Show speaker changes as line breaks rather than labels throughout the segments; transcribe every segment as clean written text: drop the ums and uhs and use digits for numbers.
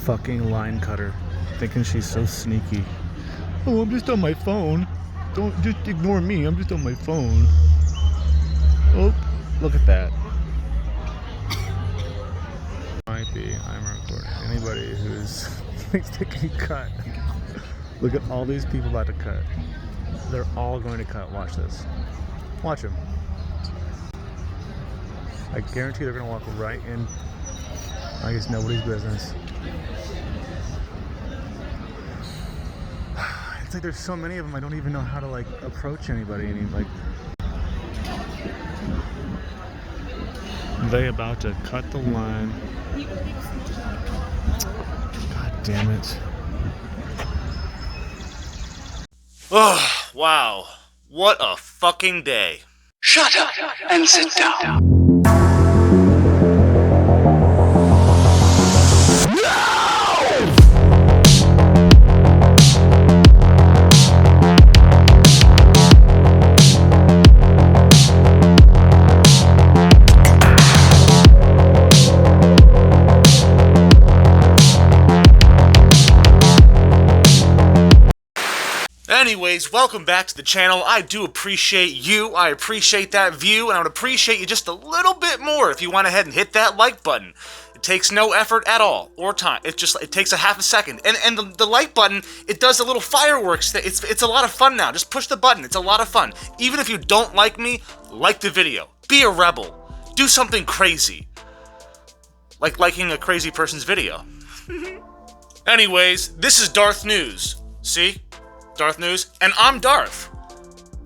fucking line cutter, thinking she's so sneaky. Oh, I'm just on my phone. Don't just ignore me. I'm just on my phone. Oh, look at that. Might be. I'm recording. Anybody who's taking a cut. Look at all these people about to cut. They're all going to cut. Watch this. Watch them. I guarantee they're going to walk right in. I guess nobody's business. It's like there's so many of them. I don't even know how to like approach anybody. They about to cut the line. God damn it.
Oh, wow. What a fucking day.
Shut up and sit down.
Anyways, welcome back to the channel. I do appreciate you. I appreciate that view, and I would appreciate you just a little bit more if you went ahead and hit that like button. It takes no effort at all, or time. It takes a half a second. And the like button, it does a little fireworks thing. It's a lot of fun now. Just push the button. It's a lot of fun. Even if you don't like me, like the video. Be a rebel. Do something crazy. Like liking a crazy person's video. Anyways, this is DarthNews. See? DarthNews, and I'm Darth.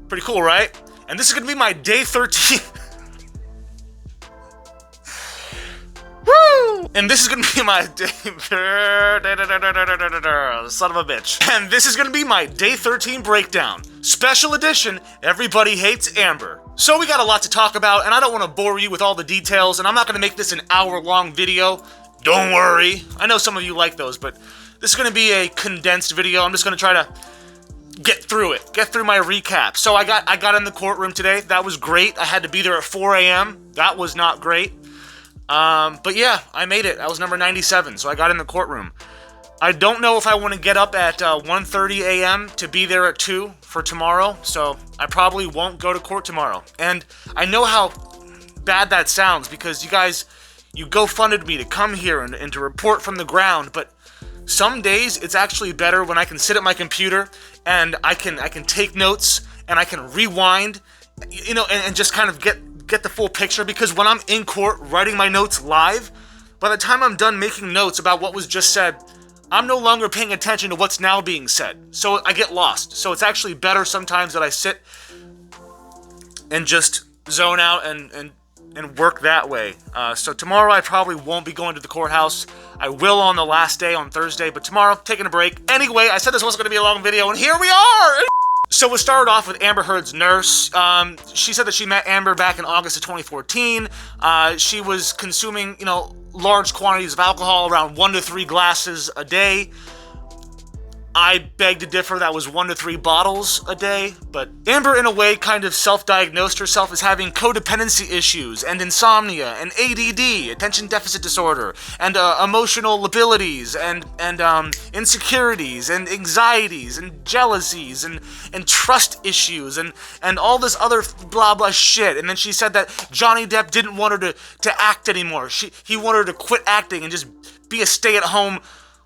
Pretty cool, right? And this is gonna be my day 13. Woo! And this is gonna be my day. Son of a bitch. And this is gonna be my day 13 breakdown. Special edition, everybody hates Amber. So we got a lot to talk about, and I don't want to bore you with all the details, and I'm not gonna make this an hour-long video. Don't worry. I know some of you like those, but this is gonna be a condensed video. I'm just gonna try to get through it. Get through my recap. So I got in the courtroom today. That was great. I had to be there at 4 a.m. That was not great. But yeah, I made it. I was number 97, so I got in the courtroom. I don't know if I want to get up at 1:30 a.m. to be there at 2 for tomorrow, so I probably won't go to court tomorrow. And I know how bad that sounds because you guys, you GoFunded me to come here and to report from the ground, but some days it's actually better when I can sit at my computer and I can take notes and I can rewind, you know, and just kind of get the full picture, because when I'm in court writing my notes live, by the time I'm done making notes about what was just said, I'm no longer paying attention to what's now being said. So I get lost. So it's actually better sometimes that I sit and just zone out and work that way. So tomorrow I probably won't be going to the courthouse. I will on the last day on Thursday, but tomorrow, taking a break. Anyway, I said this wasn't going to be a long video, and here we are! So we started off with Amber Heard's nurse. She said that she met Amber back in August of 2014. She was consuming, you know, large quantities of alcohol, around 1 to 3 glasses a day. I beg to differ, that was 1 to 3 bottles a day, but Amber in a way kind of self-diagnosed herself as having codependency issues and insomnia and ADD, attention deficit disorder, and emotional labilities and insecurities and anxieties and jealousies and trust issues and all this other blah blah shit. And then she said that Johnny Depp didn't want her to act anymore. He wanted her to quit acting and just be a stay-at-home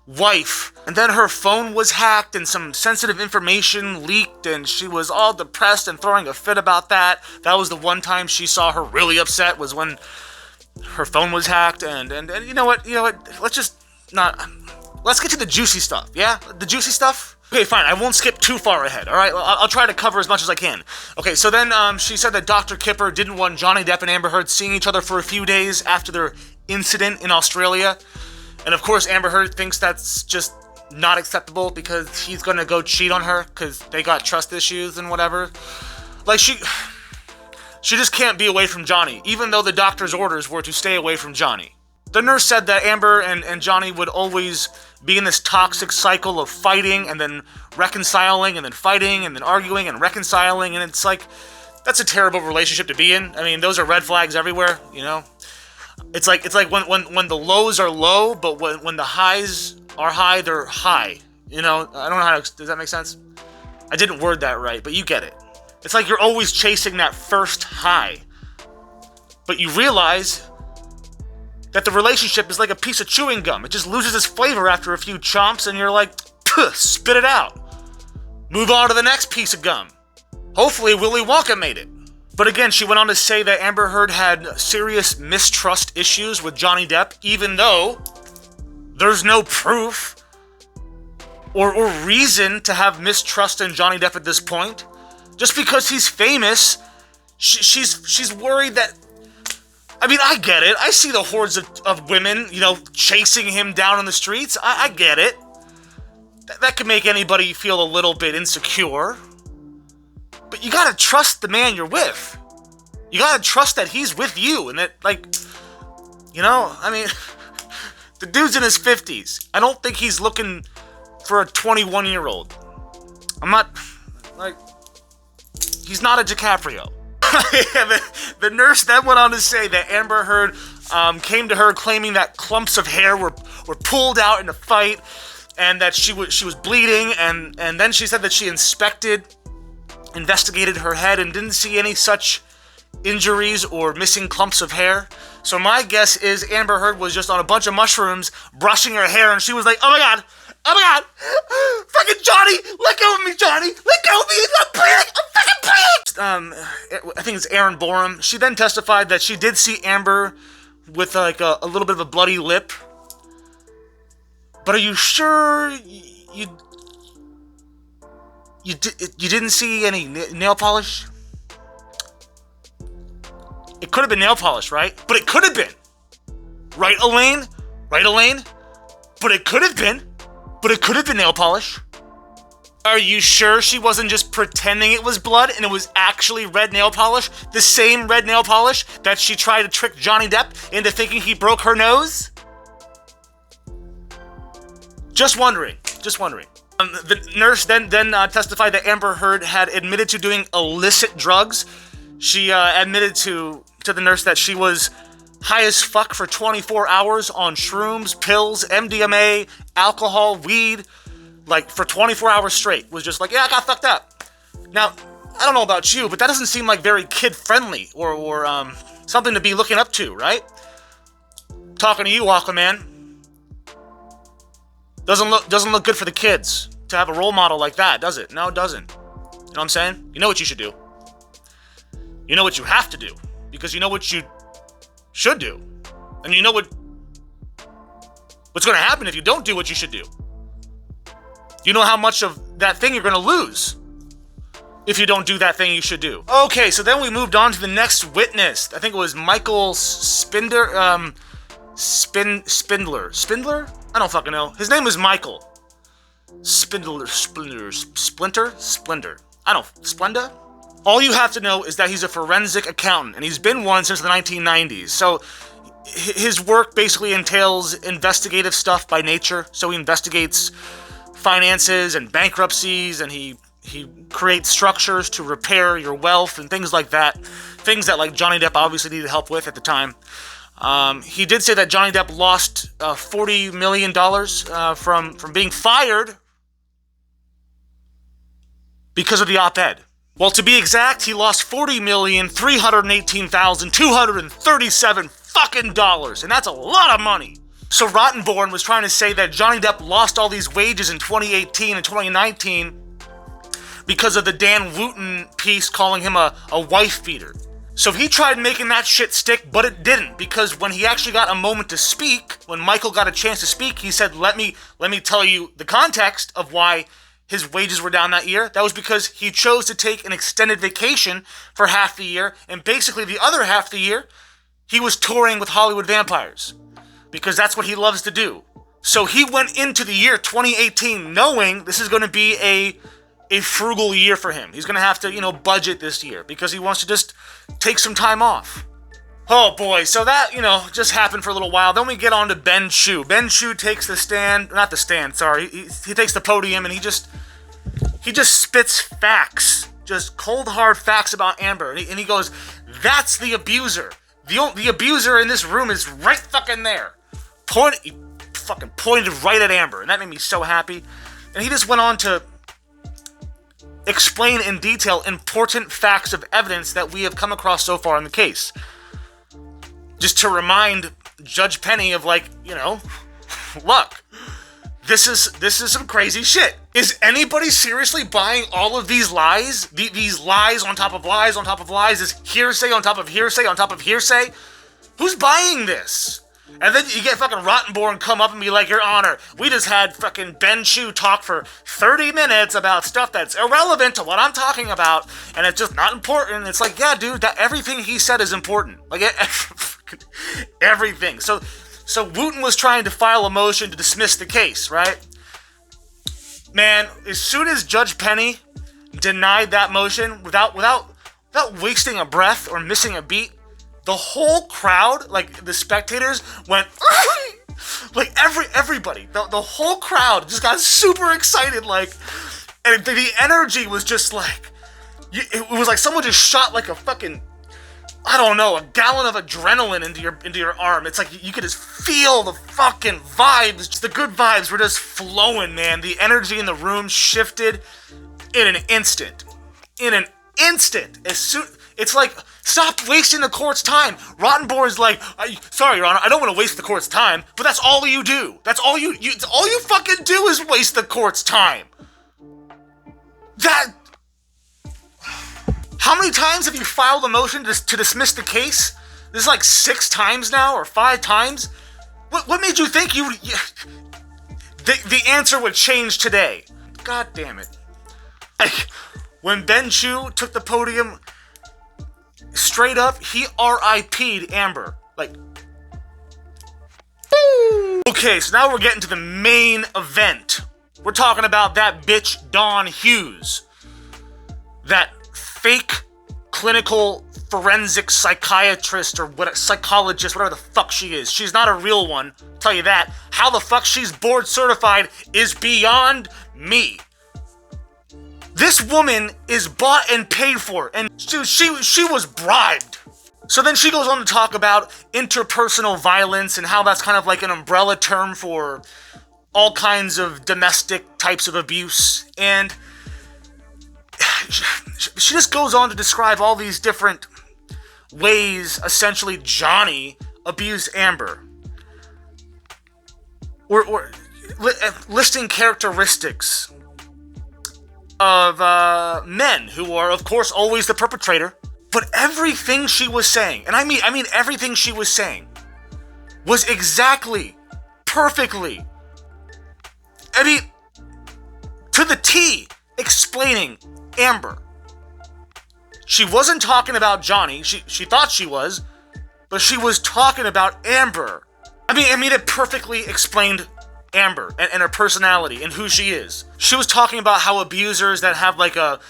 wife. And then her phone was hacked and some sensitive information leaked, and she was all depressed and throwing a fit about that. That was the one time she saw her really upset, was when her phone was hacked. And you know what, let's get to the juicy stuff. Yeah, the juicy stuff. Okay, fine, I won't skip too far ahead, alright? I'll try to cover as much as I can. Okay, so then she said that Dr. Kipper didn't want Johnny Depp and Amber Heard seeing each other for a few days after their incident in Australia. And of course, Amber Heard thinks that's just not acceptable because he's gonna go cheat on her because they got trust issues and whatever. Like, she just can't be away from Johnny, even though the doctor's orders were to stay away from Johnny. The nurse said that Amber and Johnny would always be in this toxic cycle of fighting and then reconciling and then fighting and then arguing and reconciling, and it's like, that's a terrible relationship to be in. I mean, those are red flags everywhere, you know? It's like when the lows are low, but when the highs are high, they're high. You know, I don't know how to, does that make sense? I didn't word that right, but you get it. It's like you're always chasing that first high. But you realize that the relationship is like a piece of chewing gum. It just loses its flavor after a few chomps, and you're like, spit it out. Move on to the next piece of gum. Hopefully Willy Wonka made it. But again, she went on to say that Amber Heard had serious mistrust issues with Johnny Depp, even though there's no proof or reason to have mistrust in Johnny Depp at this point. Just because he's famous, she's worried that... I mean, I get it. I see the hordes of women, you know, chasing him down on the streets. I get it. That could make anybody feel a little bit insecure. But you gotta trust the man you're with. You gotta trust that he's with you and that, like, you know, I mean, the dude's in his 50s. I don't think he's looking for a 21-year-old. I'm not, like, he's not a DiCaprio. The nurse then went on to say that Amber Heard came to her claiming that clumps of hair were pulled out in a fight and that she was bleeding, and then she said that she investigated her head and didn't see any such injuries or missing clumps of hair. So my guess is Amber Heard was just on a bunch of mushrooms brushing her hair, and she was like, oh my god, fucking Johnny, let go of me, Johnny, let go of me, I'm bleeding, I'm fucking bleeding. I think it's Aaron Borum. She then testified that she did see Amber with like a little bit of a bloody lip. But are you sure you didn't see any nail polish? It could have been nail polish, right? But it could have been. Right, Elaine? Right, Elaine? But it could have been. But it could have been nail polish. Are you sure she wasn't just pretending it was blood and it was actually red nail polish? The same red nail polish that she tried to trick Johnny Depp into thinking he broke her nose? Just wondering. The nurse then testified that Amber Heard had admitted to doing illicit drugs. She admitted to the nurse that she was high as fuck for 24 hours on shrooms, pills, MDMA, alcohol, weed, like for 24 hours straight. Was just like, yeah, I got fucked up. Now, I don't know about you, but that doesn't seem like very kid-friendly or something to be looking up to, right? Talking to you, Aquaman. Doesn't look good for the kids to have a role model like that, does it? No, it doesn't. You know what I'm saying? You know what you should do. You know what you have to do. Because you know what you should do. And you know what's going to happen if you don't do what you should do. You know how much of that thing you're going to lose if you don't do that thing you should do. Okay, so then we moved on to the next witness. I think it was Michael Spindler? I don't fucking know. His name was Michael. Splinter? I don't... Splenda? All you have to know is that he's a forensic accountant, and he's been one since the 1990s. So his work basically entails investigative stuff by nature. So he investigates finances and bankruptcies, and he creates structures to repair your wealth and things like that. Things that like Johnny Depp obviously needed help with at the time. He did say that Johnny Depp lost $40 million from being fired because of the op-ed. Well, to be exact, he lost $40,318,237 fucking dollars, and that's a lot of money. So Rottenborn was trying to say that Johnny Depp lost all these wages in 2018 and 2019 because of the Dan Wooten piece calling him a wife beater. So he tried making that shit stick, but it didn't, because when he actually got a moment to speak, when Michael got a chance to speak, he said, let me tell you the context of why his wages were down that year. That was because he chose to take an extended vacation for half the year, and basically the other half of the year, he was touring with Hollywood vampires, because that's what he loves to do. So he went into the year 2018 knowing this is going to be a frugal year for him. He's going to have to, budget this year, because he wants to just take some time off. Oh boy, so that, just happened for a little while. Then we get on to Ben Chu. Ben Chu takes he takes the podium, and he just spits facts, just cold hard facts about Amber. And he goes, that's the abuser. The abuser in this room is right fucking there. fucking pointed right at Amber, and that made me so happy. And he just went on to explain in detail important facts of evidence that we have come across so far in the case. Just to remind Judge Penny of, like, you know, look, this is some crazy shit. Is anybody seriously buying all of these lies? These lies on top of lies on top of lies, this hearsay on top of hearsay on top of hearsay? Who's buying this? And then you get fucking Rottenborn come up and be like, Your Honor, we just had fucking Ben Chu talk for 30 minutes about stuff that's irrelevant to what I'm talking about, and it's just not important. It's like, yeah, dude, that everything he said is important. Like, everything. So Wooten was trying to file a motion to dismiss the case, right? Man, as soon as Judge Penny denied that motion, without wasting a breath or missing a beat, the whole crowd, like the spectators, went like everybody, the whole crowd just got super excited, like, and the energy was just like, it was like someone just shot like a fucking, I don't know, a gallon of adrenaline into your arm. It's like you could just feel the fucking vibes. The good vibes were just flowing, man. The energy in the room shifted in an instant. As soon, it's like, stop wasting the court's time. Rottenborn's like, sorry, Your Honor, I don't want to waste the court's time, but that's all you do. That's all you fucking do is waste the court's time. How many times have you filed a motion to dismiss the case? This is like 6 times now, or 5 times? What made you think the answer would change today? God damn it. Like, when Ben Chu took the podium, straight up, he RIP'd Amber. Like, boom! Okay, so now we're getting to the main event. We're talking about that bitch, Dawn Hughes. That fake clinical forensic psychiatrist or psychologist, whatever the fuck she is. She's not a real one, I'll tell you that. How the fuck she's board certified is beyond me. This woman is bought and paid for, and she was bribed. So then she goes on to talk about interpersonal violence and how that's kind of like an umbrella term for all kinds of domestic types of abuse. And she just goes on to describe all these different ways, essentially, Johnny abused Amber. Or listing characteristics of men who are, of course, always the perpetrator. But everything she was saying, and I mean everything she was saying, was exactly, perfectly, to the T, explaining Amber. She wasn't talking about Johnny. She thought she was, but she was talking about Amber. It perfectly explained Amber and her personality and who she is. She was talking about how abusers that have like a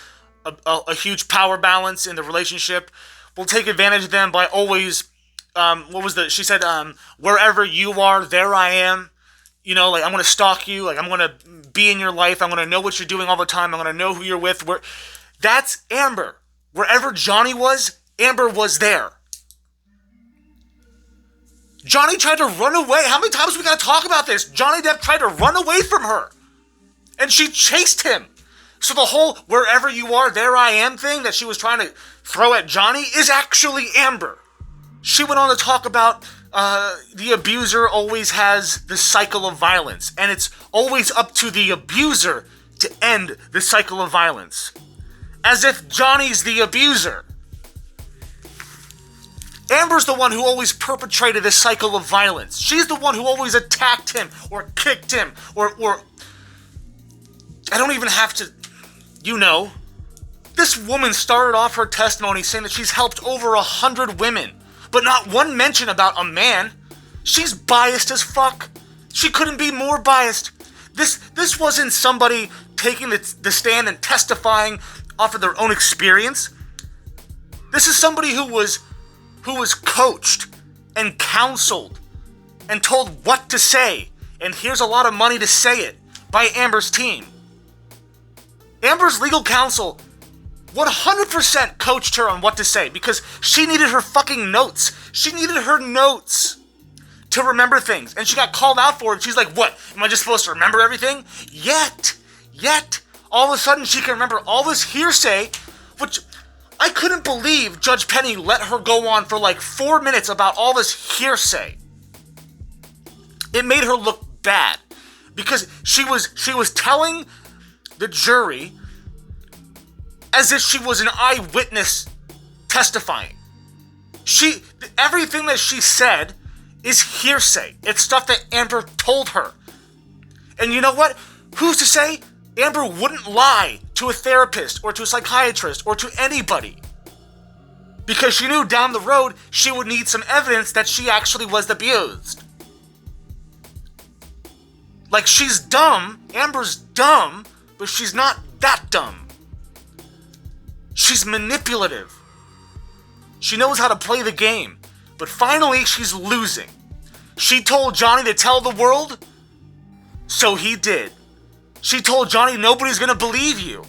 huge power balance in the relationship will take advantage of them by always, she said, wherever you are, there I am. You know, like, I'm going to stalk you, like, I'm going to be in your life, I'm going to know what you're doing all the time, I'm going to know who you're with. That's Amber. Wherever Johnny was, Amber was there. Johnny tried to run away. How many times we got to talk about this? Johnny Depp tried to run away from her, and she chased him. So the whole wherever you are, there I am thing that she was trying to throw at Johnny is actually Amber. She went on to talk about the abuser always has the cycle of violence, and it's always up to the abuser to end the cycle of violence. As if Johnny's the abuser. Amber's the one who always perpetrated this cycle of violence. She's the one who always attacked him, or kicked him, or I don't even have to, This woman started off her testimony saying that she's helped over 100 women, but not one mention about a man. She's biased as fuck. She couldn't be more biased. This wasn't somebody taking the stand and testifying off of their own experience. This is somebody who was coached and counseled and told what to say, and here's a lot of money to say it, by Amber's team. Amber's legal counsel 100% coached her on what to say because she needed her fucking notes. She needed her notes. to remember things. And she got called out for it. She's like, what? Am I just supposed to remember everything? Yet, all of a sudden she can remember all this hearsay, which I couldn't believe Judge Penny let her go on for like 4 minutes about all this hearsay. It made her look bad because she was telling the jury as if she was an eyewitness testifying. Everything that she said is hearsay. It's stuff that Amber told her. And you know what? Who's to say Amber wouldn't lie to a therapist or to a psychiatrist or to anybody? Because she knew down the road she would need some evidence that she actually was abused. Like, she's dumb. Amber's dumb, but she's not that dumb. She's manipulative. She knows how to play the game. But finally, she's losing. She told Johnny to tell the world, so he did. She told Johnny nobody's gonna believe you.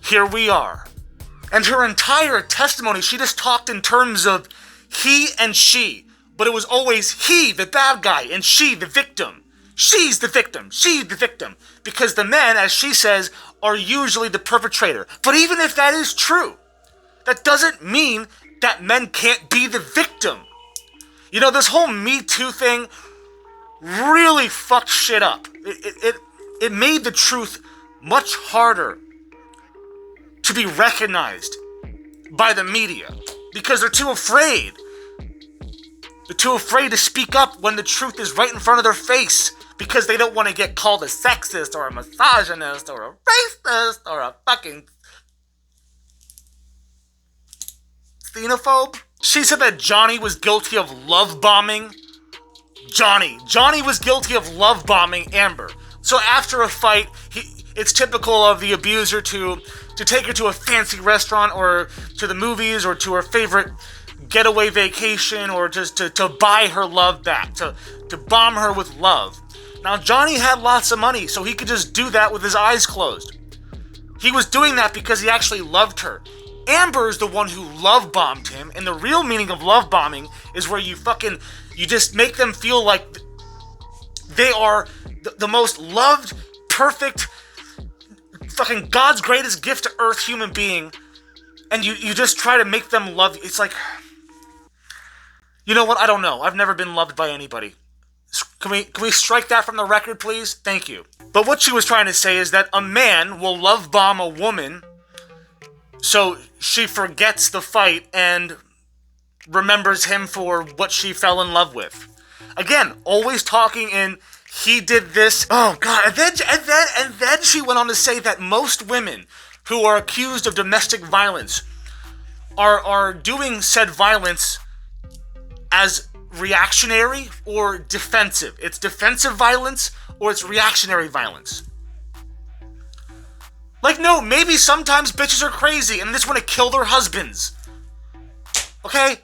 Here we are. And her entire testimony, she just talked in terms of he and she. But it was always he, the bad guy, and she, the victim. She's the victim. She's the victim. Because the men, as she says, are usually the perpetrator. But even if that is true, that doesn't mean that men can't be the victim. You know, this whole Me Too thing really fucked shit up. It made the truth much harder to be recognized by the media because they're too afraid. They're too afraid to speak up when the truth is right in front of their face because they don't want to get called a sexist or a misogynist or a racist or a fucking xenophobe. She said that Johnny was guilty of love bombing. Johnny was guilty of love bombing Amber. So after a fight, it's typical of the abuser to take her to a fancy restaurant or to the movies or to her favorite getaway vacation or just to buy her love back, to bomb her with love. Now, Johnny had lots of money, so he could just do that with his eyes closed. He was doing that because he actually loved her. Amber is the one who love bombed him, and the real meaning of love bombing is where you just make them feel like they are the most loved, perfect, fucking God's greatest gift to earth human being, and you just try to make them love you. It's like, you know what? I don't know. I've never been loved by anybody. Can we strike that from the record, please? Thank you. But what she was trying to say is that a man will love bomb a woman so she forgets the fight and remembers him for what she fell in love with. Again, always talking in he did this. Oh God! And then she went on to say that most women who are accused of domestic violence are doing said violence as reactionary or defensive. It's defensive violence or it's reactionary violence. Like, no, maybe sometimes bitches are crazy and they just want to kill their husbands. Okay?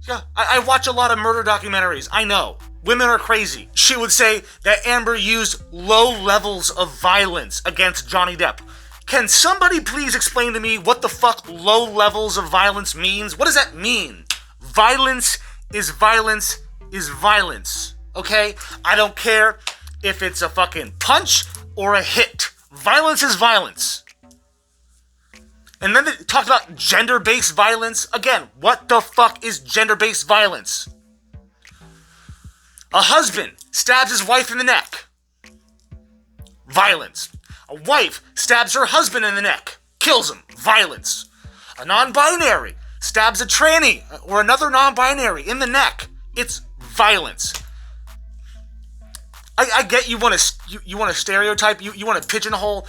Yeah, I watch a lot of murder documentaries. I know. Women are crazy. She would say that Amber used low levels of violence against Johnny Depp. Can somebody please explain to me what the fuck low levels of violence means? What does that mean? Violence is violence is violence. Okay? I don't care if it's a fucking punch or a hit. Violence is violence. And then they talked about gender-based violence. Again, what the fuck is gender-based violence? A husband stabs his wife in the neck. Violence. A wife stabs her husband in the neck. Kills him. Violence. A non-binary stabs a tranny or another non-binary in the neck. It's violence. I get you want to stereotype, you want to pigeonhole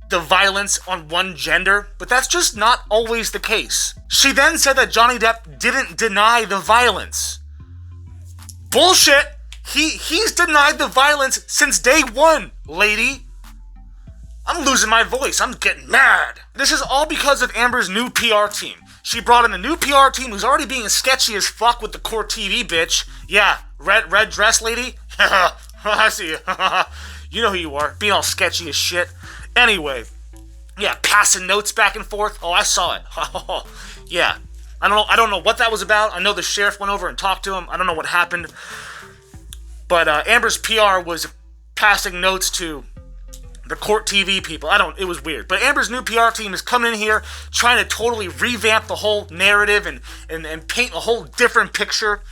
the violence on one gender, but that's just not always the case. She then said that Johnny Depp didn't deny the violence. Bullshit! He's denied the violence since day one, lady. I'm losing my voice. I'm getting mad. This is all because of Amber's new PR team. She brought in a new PR team who's already being sketchy as fuck with the Core TV bitch. Yeah, red dress lady? I see you. You know who you are, being all sketchy as shit. Anyway, yeah, passing notes back and forth. Oh, I saw it. Yeah, I don't know what that was about. I know the sheriff went over and talked to him. I don't know what happened. But Amber's PR was passing notes to the court TV people. It was weird. But Amber's new PR team is coming in here trying to totally revamp the whole narrative and paint a whole different picture.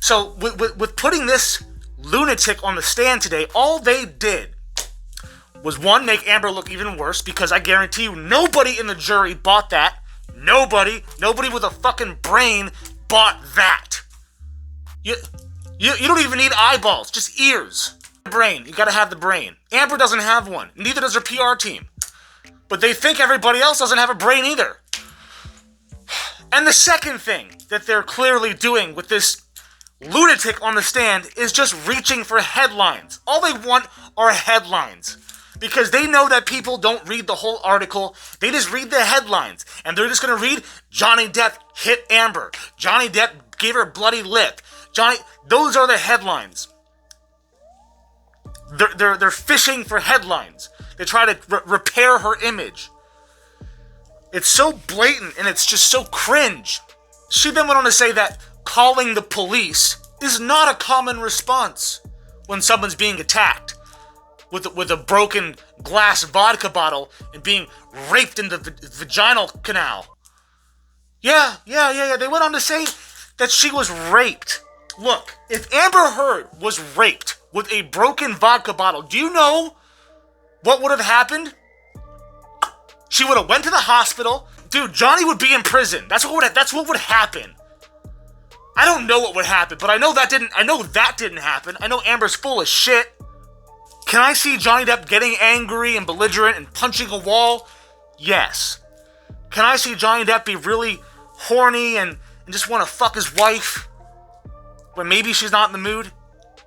So with putting this lunatic on the stand today, all they did was, one, make Amber look even worse, because I guarantee you nobody in the jury bought that. Nobody with a fucking brain bought that. You don't even need eyeballs, just ears. Brain, you gotta have the brain. Amber doesn't have one, neither does her PR team. But they think everybody else doesn't have a brain either. And the second thing that they're clearly doing with this lunatic on the stand is just reaching for headlines. All they want are headlines. Because they know that people don't read the whole article. They just read the headlines. And they're just going to read, Johnny Depp hit Amber. Johnny Depp gave her bloody lip. Those are the headlines. They're fishing for headlines. They try to repair her image. It's so blatant and it's just so cringe. She then went on to say that calling the police is not a common response when someone's being attacked with a broken glass vodka bottle and being raped in the vaginal canal. Yeah. They went on to say that she was raped. Look, if Amber Heard was raped with a broken vodka bottle, do you know what would have happened? She would have went to the hospital. Dude, Johnny would be in prison. That's what would happen. I don't know what would happen, but I know that didn't happen. I know Amber's full of shit. Can I see Johnny Depp getting angry and belligerent and punching a wall? Yes. Can I see Johnny Depp be really horny and just want to fuck his wife when maybe she's not in the mood?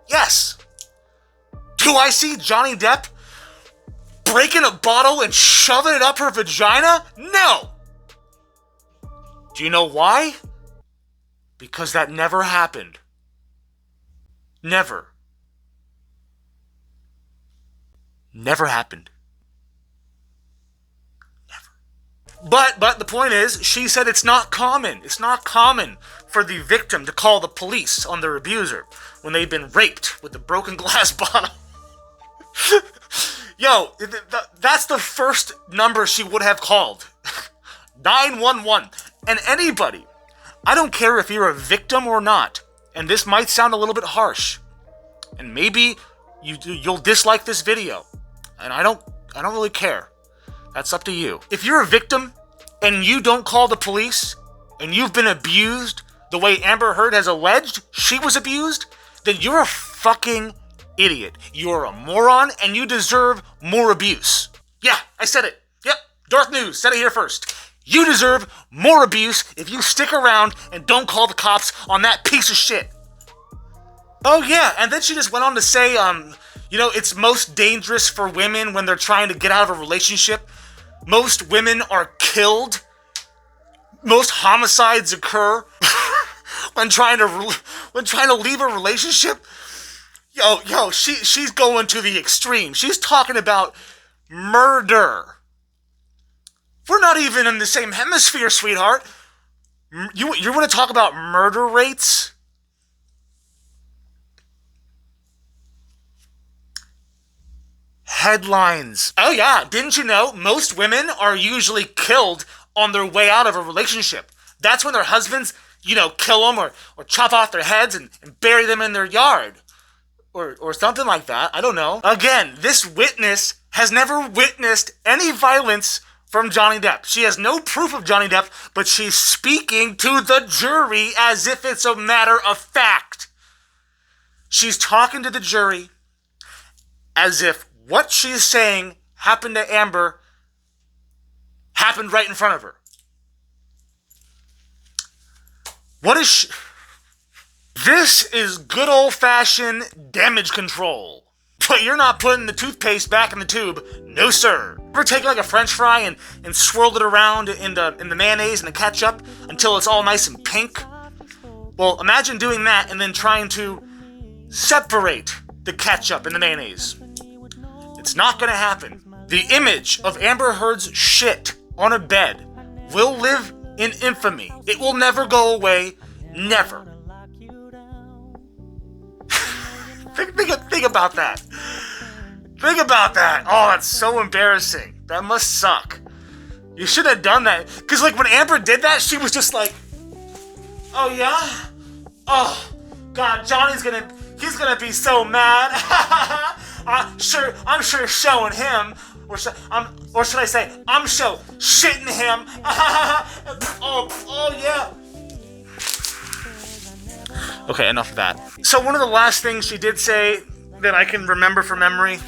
Yes. Do I see Johnny Depp breaking a bottle and shoving it up her vagina? No. Do you know why? Because that never happened. Never. Never happened. Never. But the point is, she said it's not common. It's not common for the victim to call the police on their abuser when they've been raped with a broken glass bottle. Yo, that's the first number she would have called. 911. And anybody, I don't care if you're a victim or not, and this might sound a little bit harsh, and maybe you'll dislike this video, and I don't really care. That's up to you. If you're a victim and you don't call the police and you've been abused the way Amber Heard has alleged she was abused, then you're a fucking idiot. You're a moron and you deserve more abuse. Yeah, I said it. Yep, DarthNews said it here first. You deserve more abuse if you stick around and don't call the cops on that piece of shit. Oh yeah, and then she just went on to say, it's most dangerous for women when they're trying to get out of a relationship. Most women are killed. Most homicides occur when trying to leave a relationship. Yo, she's going to the extreme. She's talking about murder. We're not even in the same hemisphere, sweetheart. You want to talk about murder rates? Headlines. Oh yeah, didn't you know most women are usually killed on their way out of a relationship? That's when their husbands, kill them or chop off their heads and bury them in their yard. Or something like that. I don't know. Again, this witness has never witnessed any violence from Johnny Depp. She has no proof of Johnny Depp, but she's speaking to the jury as if it's a matter of fact. She's talking to the jury as if what she's saying happened to Amber happened right in front of her. What is she? This is good old-fashioned damage control. But you're not putting the toothpaste back in the tube. No, sir. Ever take like a French fry and swirled it around in the mayonnaise and the ketchup until it's all nice and pink? Well, imagine doing that and then trying to separate the ketchup and the mayonnaise. It's not going to happen. The image of Amber Heard's shit on a bed will live in infamy. It will never go away. Never. Think about that. Think about that. Oh, that's so embarrassing. That must suck. You should have done that. Because, like, when Amber did that, she was just like, oh, yeah? Oh, God, Johnny's he's gonna be so mad. I'm sure showing him. Or should I say, I'm shitting him. oh, yeah. Okay, enough of that. So one of the last things she did say that I can remember from memory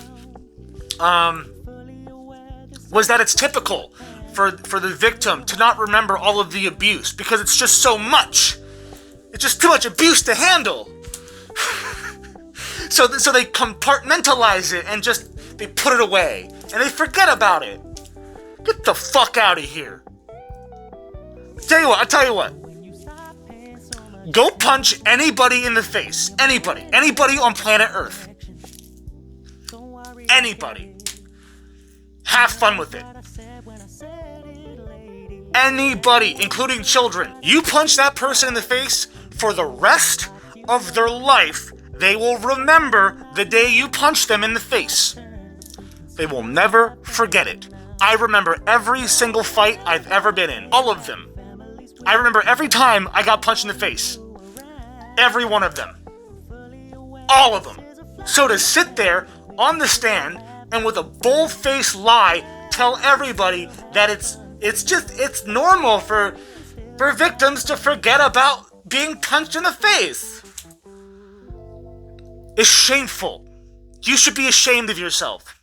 was that it's typical for the victim to not remember all of the abuse because it's just so much. It's just too much abuse to handle. So they compartmentalize it and just they put it away and they forget about it. Get the fuck out of here. I'll tell you what. Go punch anybody in the face. Anybody on planet Earth. Anybody. Have fun with it. Anybody, including children. You punch that person in the face, for the rest of their life, they will remember the day you punched them in the face. They will never forget it. I remember every single fight I've ever been in. All of them. I remember every time I got punched in the face. Every one of them. All of them. So to sit there on the stand and with a bold-faced lie tell everybody that it's normal for victims to forget about being punched in the face. It's shameful. You should be ashamed of yourself.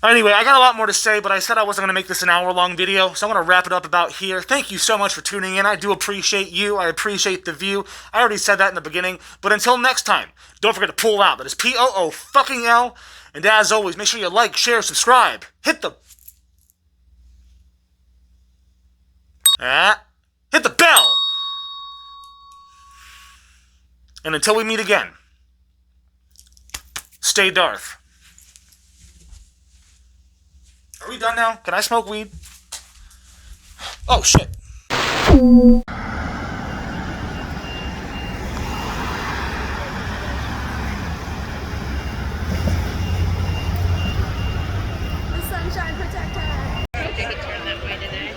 Anyway, I got a lot more to say, but I said I wasn't going to make this an hour-long video, so I'm going to wrap it up about here. Thank you so much for tuning in. I do appreciate you. I appreciate the view. I already said that in the beginning, but until next time, don't forget to pull out. That is POOL. And as always, make sure you like, share, subscribe. Hit the bell. And until we meet again, stay Darth. Are we done now? Can I smoke weed? Oh, shit.
The sunshine protector.
Okay, turn that way today.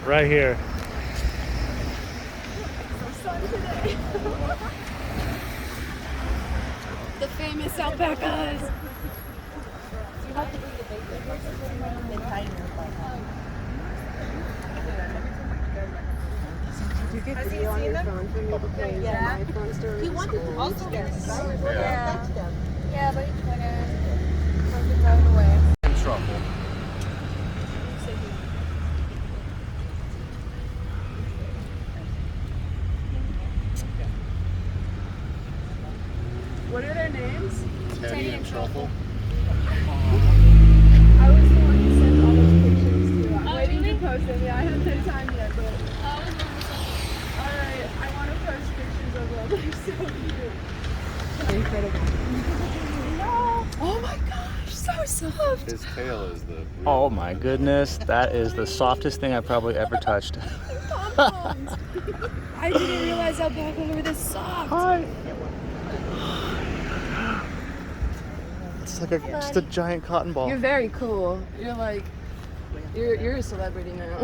Right here.
The famous alpacas.
Has he seen them? Yeah. He wanted to also get right?
Yeah, but he couldn't. Something got away.
Truffle.
What are their names?
Teddy and Truffle.
I was the one who sent all those pictures to. I'm waiting to post them. Yeah, I haven't had time yet, but. Alright, I want to post pictures of them. They're so cute. Incredible. No! Oh my gosh, so soft!
His tail is the...
Oh my goodness, that is the softest thing I've probably ever touched.
Pom-poms! I didn't realize alpacas were this soft.
Hi. It's like just a giant cotton ball.
You're very cool. You're like, you're a celebrity now.